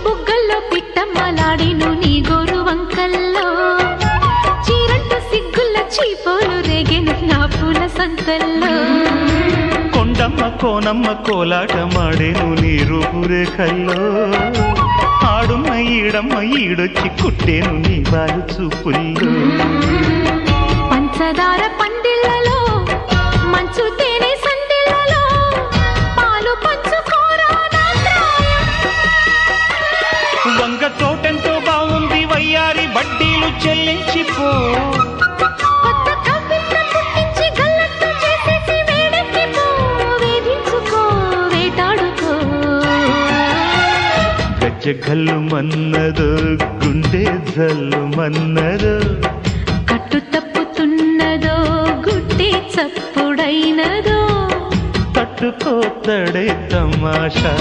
బుగ్గల్లో పిట్టమ్మలాడిను నీ గోరు వంకల్లో చీరంటూ సిగ్గుల చీపోలు రేగెను నా పూల సంతల్లో కొండమ్మ కోనమ్మ కోలాటమాడేను నీ రూపురేఖల్లో ఆడుమ్మ ఈడమ్మ ఈడొచ్చి కుట్టేను నీ బాలు చూపుల్లో పంచదార పందిళ్ళలో మంచు తేనె సందిళ్ళలో పాలు పంచుకోరా నా ప్రాయం. వంగ తోటెంతో బాగుంది వయ్యారి వడ్డీలు చెల్లించిపో కొత్త కవిత్వం పుట్టించి గల్లత్తు చేసేసి వేడెక్కిపో వేధించుకో వేటాడుకో గజ్జగల్లు మన్నదో గుండె జల్లు మన్నదో కట్టు తప్పుతున్నదో గుడ్డి చప్పుడైనదో తట్టుకోతడే తమాషా